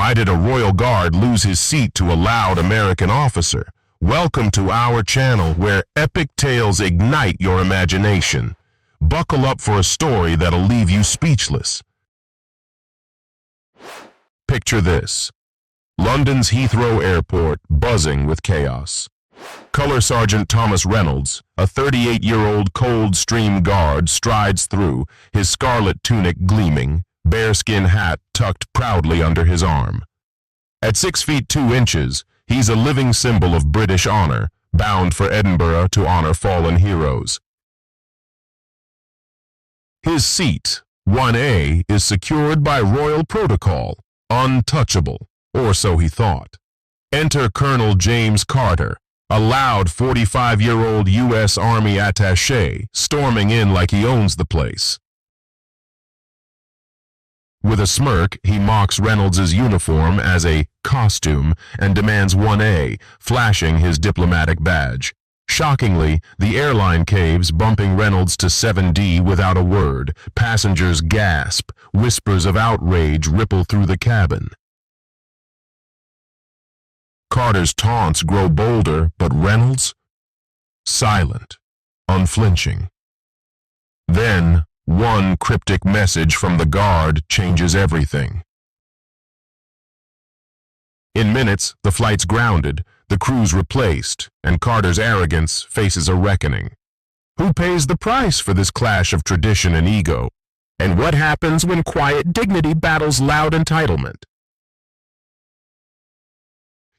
Why did a royal guard lose his seat to a loud American officer? Welcome to our channel where epic tales ignite your imagination. Buckle up for a story that'll leave you speechless. Picture this. London's Heathrow Airport buzzing with chaos. Color Sergeant Thomas Reynolds, a 38-year-old Coldstream guard, strides through, his scarlet tunic gleaming, bearskin hat tucked proudly under his arm. At 6 feet 2 inches, he's a living symbol of British honor, bound for Edinburgh to honor fallen heroes. His seat, 1A, is secured by royal protocol, untouchable, or so he thought. Enter Colonel James Carter, a loud 45-year-old U.S. Army attaché, storming in like he owns the place. With a smirk, he mocks Reynolds' uniform as a costume and demands 1A, flashing his diplomatic badge. Shockingly, the airline caves, bumping Reynolds to 7D without a word. Passengers gasp. Whispers of outrage ripple through the cabin. Carter's taunts grow bolder, but Reynolds? Silent, unflinching. Then, one cryptic message from the guard changes everything. In minutes, the flight's grounded, the crew's replaced, and Carter's arrogance faces a reckoning. Who pays the price for this clash of tradition and ego? And what happens when quiet dignity battles loud entitlement?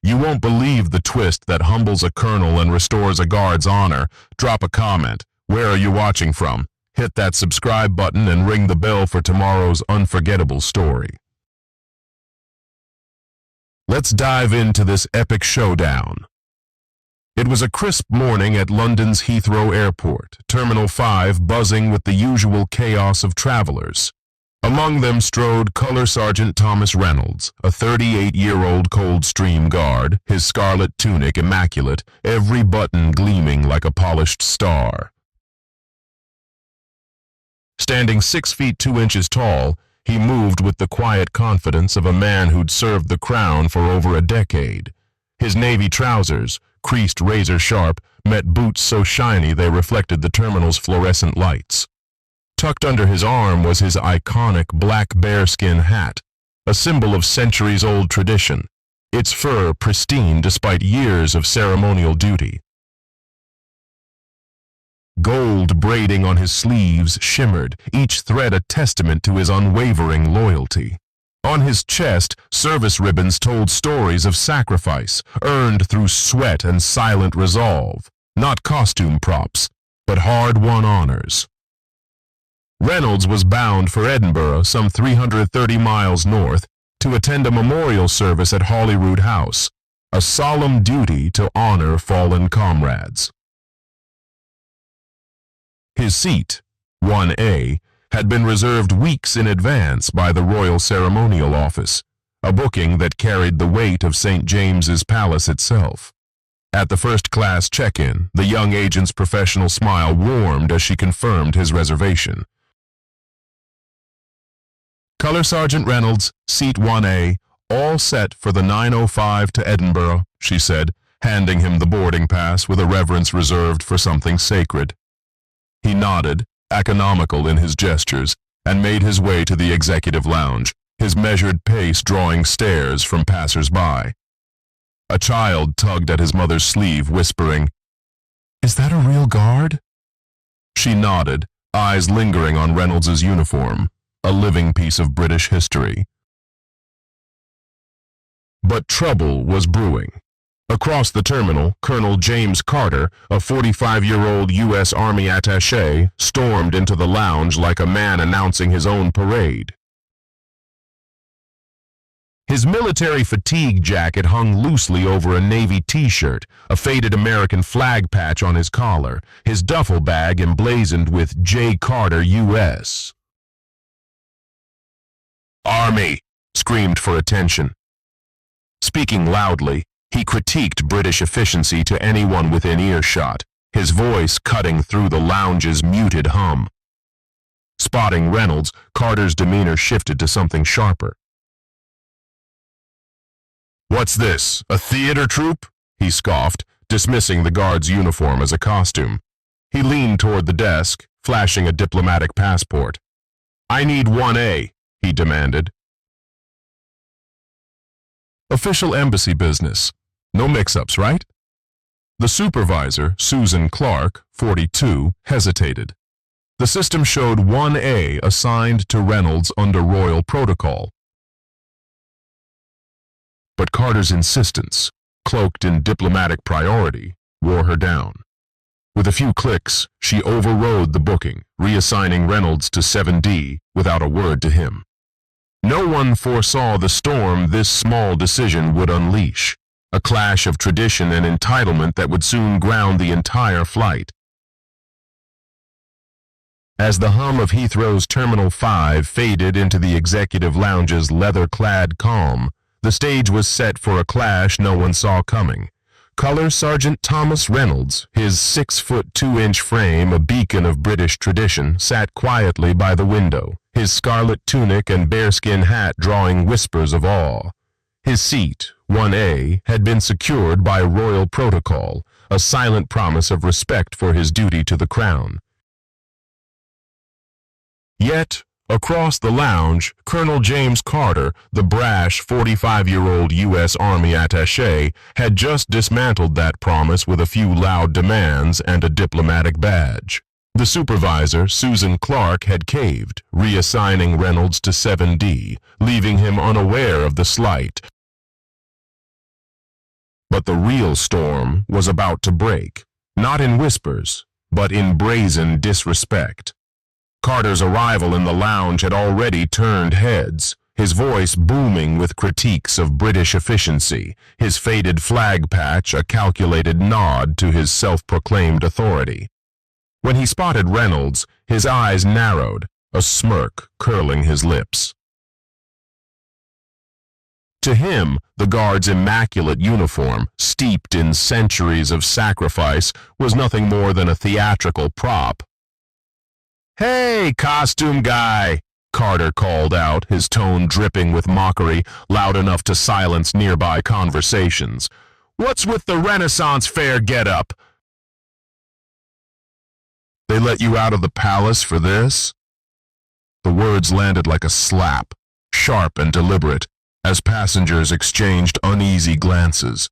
You won't believe the twist that humbles a colonel and restores a guard's honor. Drop a comment. Where are you watching from? Hit that subscribe button and ring the bell for tomorrow's unforgettable story. Let's dive into this epic showdown. It was a crisp morning at London's Heathrow Airport, Terminal 5 buzzing with the usual chaos of travelers. Among them strode Color Sergeant Thomas Reynolds, a 38-year-old Coldstream guard, his scarlet tunic immaculate, every button gleaming like a polished star. Standing 6 feet 2 inches tall, he moved with the quiet confidence of a man who'd served the crown for over a decade. His navy trousers, creased razor-sharp, met boots so shiny they reflected the terminal's fluorescent lights. Tucked under his arm was his iconic black bearskin hat, a symbol of centuries-old tradition, its fur pristine despite years of ceremonial duty. Gold braiding on his sleeves shimmered, each thread a testament to his unwavering loyalty. On his chest, service ribbons told stories of sacrifice, earned through sweat and silent resolve, not costume props, but hard-won honors. Reynolds was bound for Edinburgh, some 330 miles north, to attend a memorial service at Holyrood House, a solemn duty to honor fallen comrades. His seat, 1A, had been reserved weeks in advance by the Royal Ceremonial Office, a booking that carried the weight of St. James's Palace itself. At the first-class check-in, the young agent's professional smile warmed as she confirmed his reservation. Color Sergeant Reynolds, seat 1A, all set for the 9:05 to Edinburgh, she said, handing him the boarding pass with a reverence reserved for something sacred. He nodded, economical in his gestures, and made his way to the executive lounge, his measured pace drawing stares from passers-by. A child tugged at his mother's sleeve, whispering, "Is that a real guard?" She nodded, eyes lingering on Reynolds' uniform, a living piece of British history. But trouble was brewing. Across the terminal, Colonel James Carter, a 45-year-old U.S. Army attaché, stormed into the lounge like a man announcing his own parade. His military fatigue jacket hung loosely over a Navy t-shirt, a faded American flag patch on his collar, his duffel bag emblazoned with J. Carter, U.S. "Army!" screamed for attention. Speaking loudly, he critiqued British efficiency to anyone within earshot, his voice cutting through the lounge's muted hum. Spotting Reynolds, Carter's demeanor shifted to something sharper. "What's this, a theater troupe?" he scoffed, dismissing the guard's uniform as a costume. He leaned toward the desk, flashing a diplomatic passport. "I need 1A, he demanded. Official embassy business. No mix-ups, right? The supervisor, Susan Clark, 42, hesitated. The system showed 1A assigned to Reynolds under royal protocol. But Carter's insistence, cloaked in diplomatic priority, wore her down. With a few clicks, she overrode the booking, reassigning Reynolds to 7D without a word to him. No one foresaw the storm this small decision would unleash, a clash of tradition and entitlement that would soon ground the entire flight. As the hum of Heathrow's Terminal 5 faded into the executive lounge's leather-clad calm, the stage was set for a clash no one saw coming. Color Sergeant Thomas Reynolds, his 6'2" frame a beacon of British tradition, sat quietly by the window, his scarlet tunic and bearskin hat drawing whispers of awe. His seat, 1A, had been secured by royal protocol, a silent promise of respect for his duty to the crown. Yet, across the lounge, Colonel James Carter, the brash 45-year-old U.S. Army attaché, had just dismantled that promise with a few loud demands and a diplomatic badge. The supervisor, Susan Clark, had caved, reassigning Reynolds to 7D, leaving him unaware of the slight. But the real storm was about to break, not in whispers, but in brazen disrespect. Carter's arrival in the lounge had already turned heads, his voice booming with critiques of British efficiency, his faded flag patch a calculated nod to his self-proclaimed authority. When he spotted Reynolds, his eyes narrowed, a smirk curling his lips. To him, the guard's immaculate uniform, steeped in centuries of sacrifice, was nothing more than a theatrical prop. "Hey, costume guy," Carter called out, his tone dripping with mockery, loud enough to silence nearby conversations. "What's with the Renaissance fair getup?" "They let you out of the palace for this?" The words landed like a slap, sharp and deliberate, as passengers exchanged uneasy glances.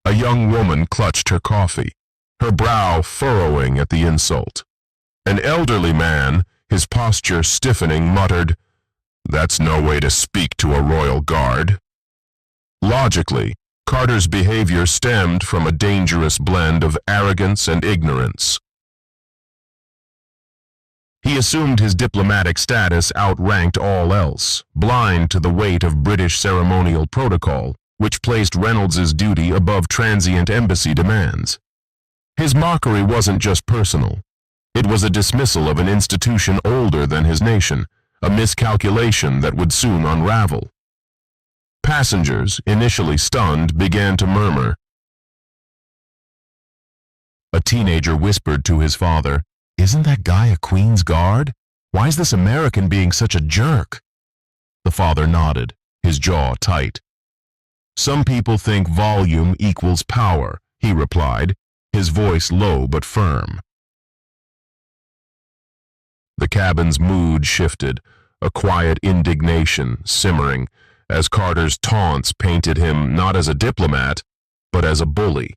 A young woman clutched her coffee, her brow furrowing at the insult. An elderly man, his posture stiffening, muttered, "That's no way to speak to a royal guard." Logically, Carter's behavior stemmed from a dangerous blend of arrogance and ignorance. He assumed his diplomatic status outranked all else, blind to the weight of British ceremonial protocol, which placed Reynolds's duty above transient embassy demands. His mockery wasn't just personal. It was a dismissal of an institution older than his nation, a miscalculation that would soon unravel. Passengers, initially stunned, began to murmur. A teenager whispered to his father, "Isn't that guy a Queen's Guard? Why is this American being such a jerk?" The father nodded, his jaw tight. "Some people think volume equals power," he replied, his voice low but firm. The cabin's mood shifted, a quiet indignation simmering, as Carter's taunts painted him not as a diplomat, but as a bully.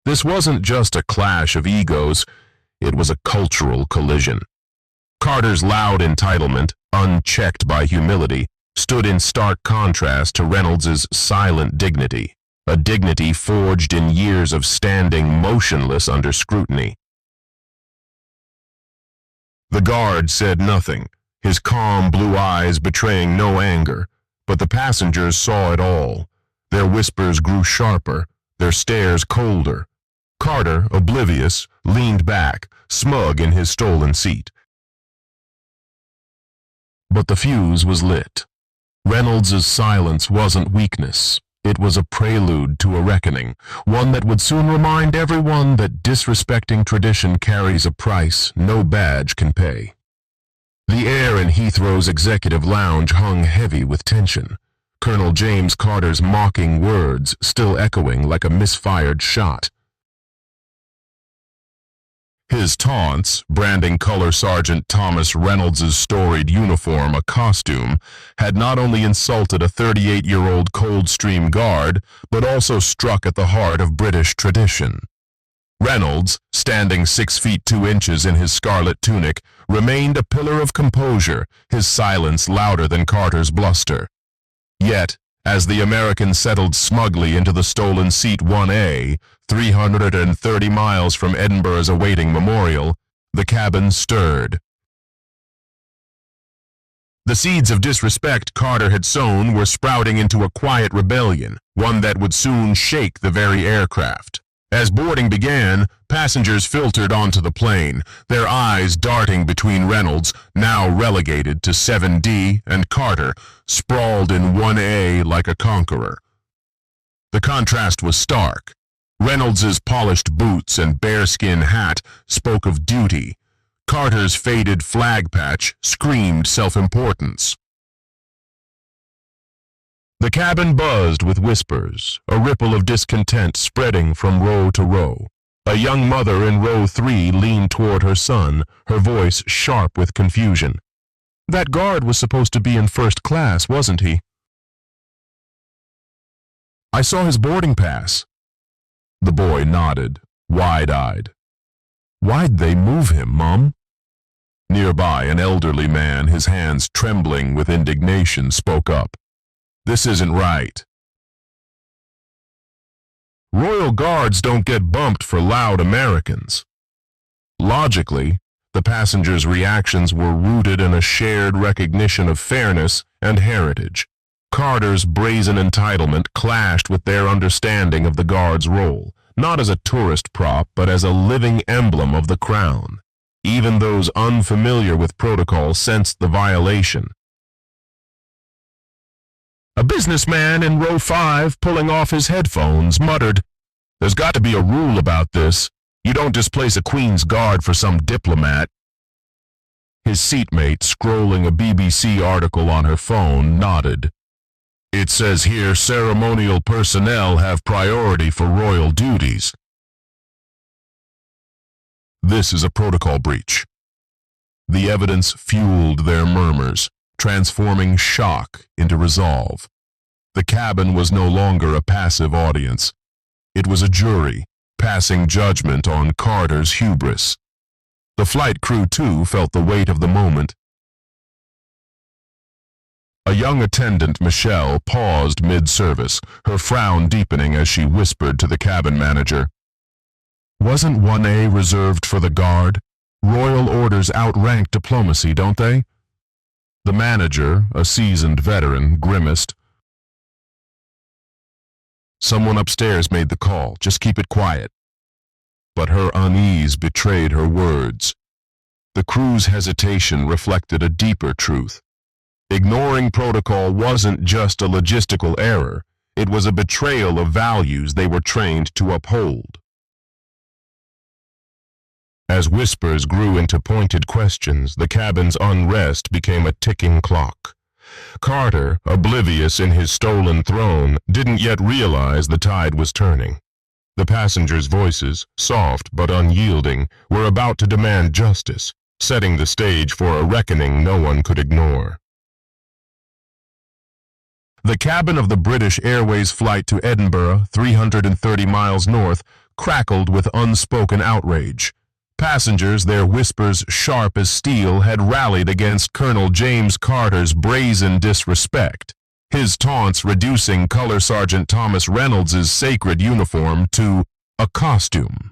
This wasn't just a clash of egos, it was a cultural collision. Carter's loud entitlement, unchecked by humility, stood in stark contrast to Reynolds's silent dignity, a dignity forged in years of standing motionless under scrutiny. The guard said nothing, his calm blue eyes betraying no anger, but the passengers saw it all. Their whispers grew sharper, their stares colder. Carter, oblivious, leaned back, smug in his stolen seat. But the fuse was lit. Reynolds's silence wasn't weakness. It was a prelude to a reckoning, one that would soon remind everyone that disrespecting tradition carries a price no badge can pay. The air in Heathrow's executive lounge hung heavy with tension. Colonel James Carter's mocking words still echoing like a misfired shot. His taunts, branding Color Sergeant Thomas Reynolds's storied uniform a costume, had not only insulted a 38-year-old Coldstream Guard, but also struck at the heart of British tradition. Reynolds, standing 6 feet 2 inches in his scarlet tunic, remained a pillar of composure, his silence louder than Carter's bluster. Yet, as the American settled smugly into the stolen Seat 1A, 330 miles from Edinburgh's awaiting memorial, the cabin stirred. The seeds of disrespect Carter had sown were sprouting into a quiet rebellion, one that would soon shake the very aircraft. As boarding began, passengers filtered onto the plane, their eyes darting between Reynolds, now relegated to 7D, and Carter, sprawled in 1A like a conqueror. The contrast was stark. Reynolds's polished boots and bearskin hat spoke of duty. Carter's faded flag patch screamed self-importance. The cabin buzzed with whispers, a ripple of discontent spreading from row to row. A young mother in row 3 leaned toward her son, her voice sharp with confusion. "That guard was supposed to be in first class, wasn't he?" "I saw his boarding pass." The boy nodded, wide-eyed. "Why'd they move him, Mom?" Nearby, an elderly man, his hands trembling with indignation, spoke up. "This isn't right. Royal Guards don't get bumped for loud Americans." Logically, the passengers' reactions were rooted in a shared recognition of fairness and heritage. Carter's brazen entitlement clashed with their understanding of the Guard's role, not as a tourist prop, but as a living emblem of the crown. Even those unfamiliar with protocol sensed the violation. A businessman in row 5, pulling off his headphones, muttered, "There's got to be a rule about this. You don't displace a Queen's Guard for some diplomat." His seatmate, scrolling a BBC article on her phone, nodded. "It says here ceremonial personnel have priority for royal duties." This is a protocol breach. The evidence fueled their murmurs, transforming shock into resolve. The cabin was no longer a passive audience. It was a jury, passing judgment on Carter's hubris. The flight crew, too, felt the weight of the moment. A young attendant, Michelle, paused mid-service, her frown deepening as she whispered to the cabin manager, "Wasn't 1A reserved for the Guard? Royal orders outrank diplomacy, don't they?" The manager, a seasoned veteran, grimaced. "Someone upstairs made the call. Just keep it quiet." But her unease betrayed her words. The crew's hesitation reflected a deeper truth. Ignoring protocol wasn't just a logistical error. It was a betrayal of values they were trained to uphold. As whispers grew into pointed questions, the cabin's unrest became a ticking clock. Carter, oblivious in his stolen throne, didn't yet realize the tide was turning. The passengers' voices, soft but unyielding, were about to demand justice, setting the stage for a reckoning no one could ignore. The cabin of the British Airways flight to Edinburgh, 330 miles north, crackled with unspoken outrage. Passengers, their whispers sharp as steel, had rallied against Colonel James Carter's brazen disrespect, his taunts reducing Color Sergeant Thomas Reynolds's sacred uniform to a costume.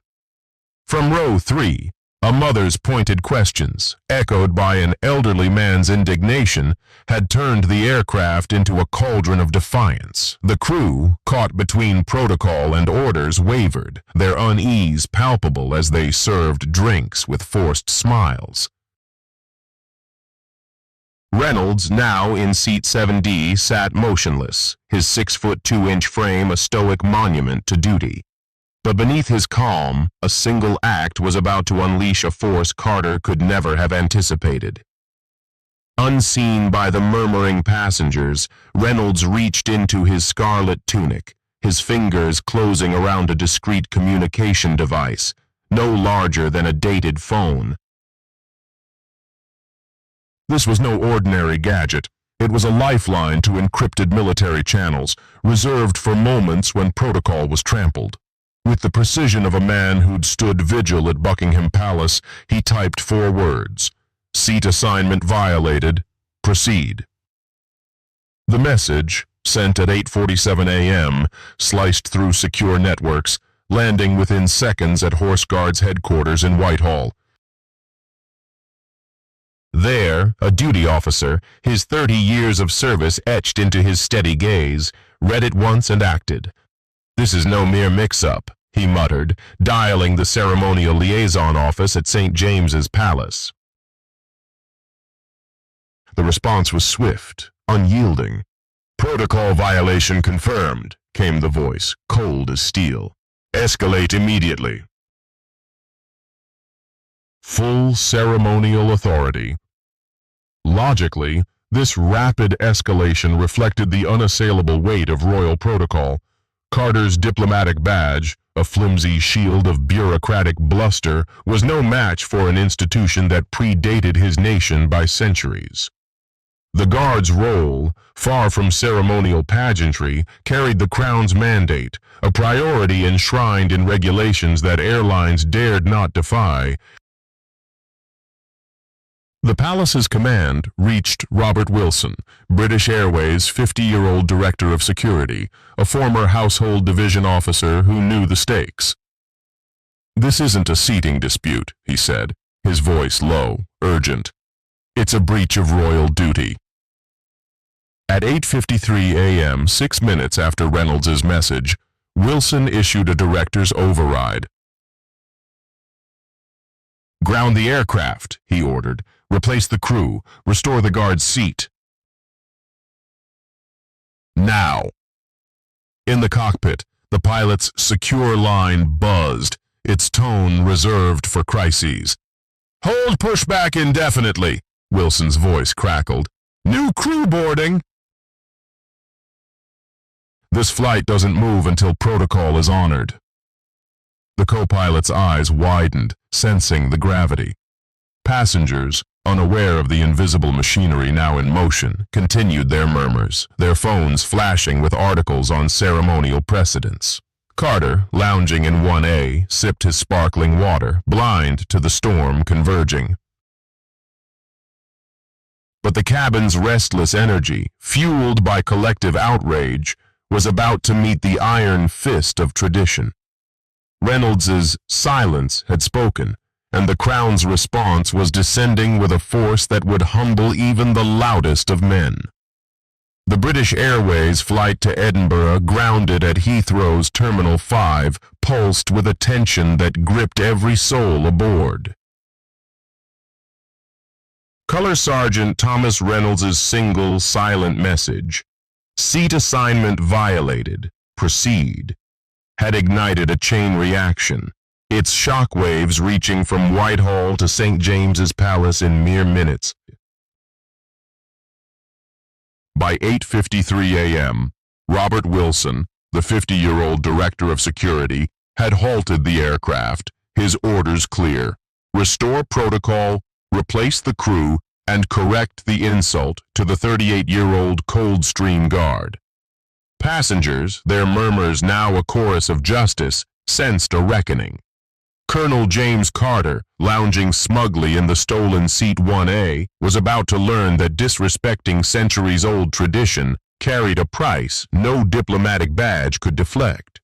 From row 3, a mother's pointed questions, echoed by an elderly man's indignation, had turned the aircraft into a cauldron of defiance. The crew, caught between protocol and orders, wavered, their unease palpable as they served drinks with forced smiles. Reynolds, now in seat 7D, sat motionless, his 6'2" frame a stoic monument to duty. But beneath his calm, a single act was about to unleash a force Carter could never have anticipated. Unseen by the murmuring passengers, Reynolds reached into his scarlet tunic, his fingers closing around a discreet communication device, no larger than a dated phone. This was no ordinary gadget. It was a lifeline to encrypted military channels, reserved for moments when protocol was trampled. With the precision of a man who'd stood vigil at Buckingham Palace, he typed 4 words. Seat assignment violated. Proceed. The message, sent at 8:47 a.m., sliced through secure networks, landing within seconds at Horse Guards headquarters in Whitehall. There, a duty officer, his 30 years of service etched into his steady gaze, read it once and acted. "This is no mere mix-up," he muttered, dialing the ceremonial liaison office at St. James's Palace. The response was swift, unyielding. "Protocol violation confirmed," came the voice, cold as steel. "Escalate immediately." Full ceremonial authority. Logically, this rapid escalation reflected the unassailable weight of royal protocol. Carter's diplomatic badge, a flimsy shield of bureaucratic bluster, was no match for an institution that predated his nation by centuries. The Guard's role, far from ceremonial pageantry, carried the Crown's mandate, a priority enshrined in regulations that airlines dared not defy. The palace's command reached Robert Wilson, British Airways' 50-year-old director of security, a former household division officer who knew the stakes. "This isn't a seating dispute," he said, his voice low, urgent. "It's a breach of royal duty." At 8:53 a.m., 6 minutes after Reynolds' message, Wilson issued a director's override. "Ground the aircraft," he ordered. "Replace the crew. Restore the Guard's seat. Now." In the cockpit, the pilot's secure line buzzed, its tone reserved for crises. "Hold pushback indefinitely," Wilson's voice crackled. "New crew boarding." "This flight doesn't move until protocol is honored." The co-pilot's eyes widened, sensing the gravity. Passengers, unaware of the invisible machinery now in motion, continued their murmurs, their phones flashing with articles on ceremonial precedents. Carter, lounging in 1A, sipped his sparkling water, blind to the storm converging. But the cabin's restless energy, fueled by collective outrage, was about to meet the iron fist of tradition. Reynolds's silence had spoken, and the Crown's response was descending with a force that would humble even the loudest of men. The British Airways flight to Edinburgh, grounded at Heathrow's Terminal 5, pulsed with a tension that gripped every soul aboard. Color Sergeant Thomas Reynolds' single, silent message, "Seat assignment violated. Proceed," had ignited a chain reaction, its shockwaves reaching from Whitehall to St. James's Palace in mere minutes. By 8:53 a.m., Robert Wilson, the 50-year-old director of security, had halted the aircraft, his orders clear: restore protocol, replace the crew, and correct the insult to the 38-year-old Coldstream Guard. Passengers, their murmurs now a chorus of justice, sensed a reckoning. Colonel James Carter, lounging smugly in the stolen seat 1A, was about to learn that disrespecting centuries-old tradition carried a price no diplomatic badge could deflect.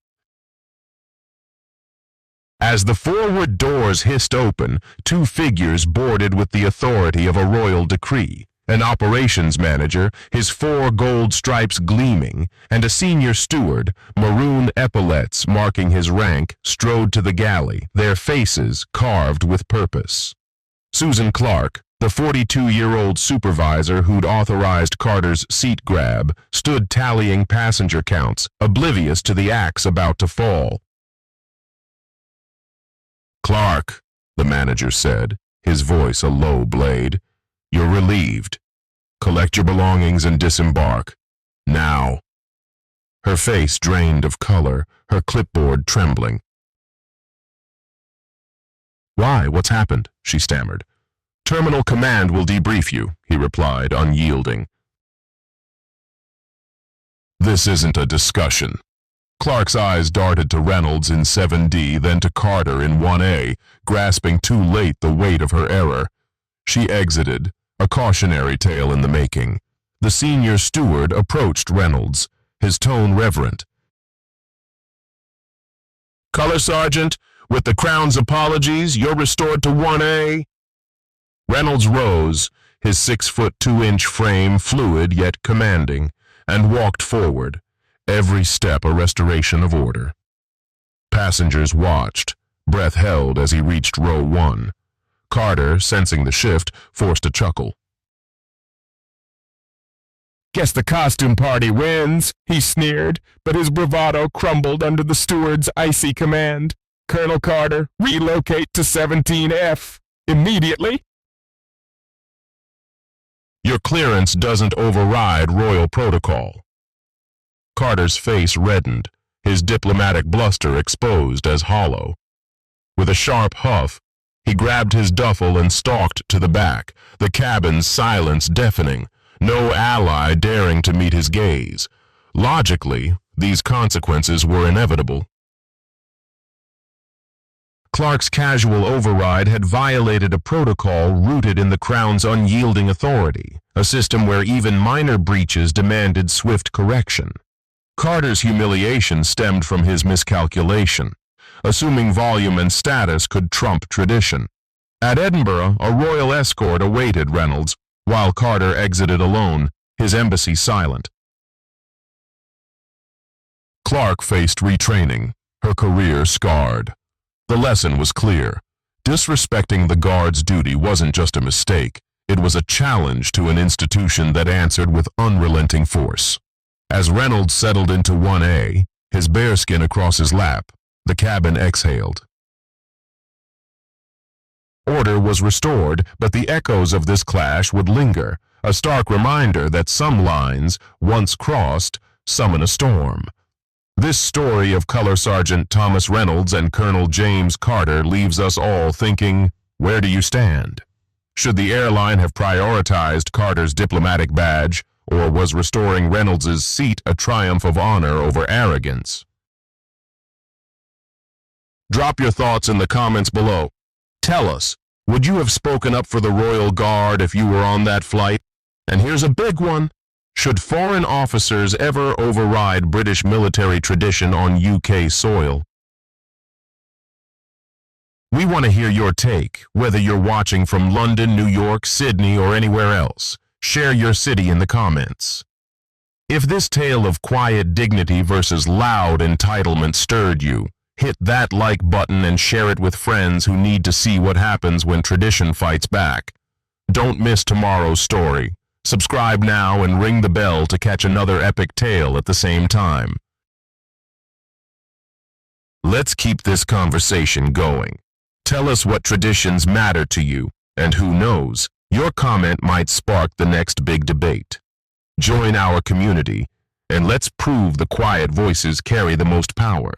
As the forward doors hissed open, 2 figures boarded with the authority of a royal decree. An operations manager, his 4 gold stripes gleaming, and a senior steward, maroon epaulets marking his rank, strode to the galley, their faces carved with purpose. Susan Clark, the 42-year-old supervisor who'd authorized Carter's seat grab, stood tallying passenger counts, oblivious to the axe about to fall. "Clark," the manager said, his voice a low blade, "you're relieved. Collect your belongings and disembark. Now. Her face drained of color, her clipboard trembling. Why? What's happened? She stammered. Terminal Command will debrief you, he replied, unyielding. This isn't a discussion. Clark's eyes darted to Reynolds in 7D, then to Carter in 1A, grasping too late the weight of her error. She exited, a cautionary tale in the making. The senior steward approached Reynolds, his tone reverent. Color Sergeant, with the Crown's apologies, you're restored to 1A. Reynolds rose, his 6'2" frame fluid yet commanding, and walked forward, every step a restoration of order. Passengers watched, breath held as he reached row 1. Carter, sensing the shift, forced a chuckle. Guess the costume party wins, he sneered, but his bravado crumbled under the steward's icy command. Colonel Carter, relocate to 17F. Immediately. Your clearance doesn't override royal protocol. Carter's face reddened, his diplomatic bluster exposed as hollow. With a sharp huff, he grabbed his duffel and stalked to the back, the cabin's silence deafening, no ally daring to meet his gaze. Logically, these consequences were inevitable. Clark's casual override had violated a protocol rooted in the Crown's unyielding authority, a system where even minor breaches demanded swift correction. Carter's humiliation stemmed from his miscalculation, assuming volume and status could trump tradition. At Edinburgh, a royal escort awaited Reynolds, while Carter exited alone, his embassy silent. Clark faced retraining, her career scarred. The lesson was clear. Disrespecting the guard's duty wasn't just a mistake, it was a challenge to an institution that answered with unrelenting force. As Reynolds settled into 1A, his bearskin across his lap, the cabin exhaled. Order was restored, but the echoes of this clash would linger, a stark reminder that some lines, once crossed, summon a storm. This story of Color Sergeant Thomas Reynolds and Colonel James Carter leaves us all thinking, where do you stand? Should the airline have prioritized Carter's diplomatic badge, or was restoring Reynolds's seat a triumph of honor over arrogance? Drop your thoughts in the comments below. Tell us, would you have spoken up for the Royal Guard if you were on that flight? And here's a big one. Should foreign officers ever override British military tradition on UK soil? We want to hear your take, whether you're watching from London, New York, Sydney, or anywhere else. Share your city in the comments. If this tale of quiet dignity versus loud entitlement stirred you, hit that like button and share it with friends who need to see what happens when tradition fights back. Don't miss tomorrow's story. Subscribe now and ring the bell to catch another epic tale at the same time. Let's keep this conversation going. Tell us what traditions matter to you, and who knows, your comment might spark the next big debate. Join our community, and let's prove the quiet voices carry the most power.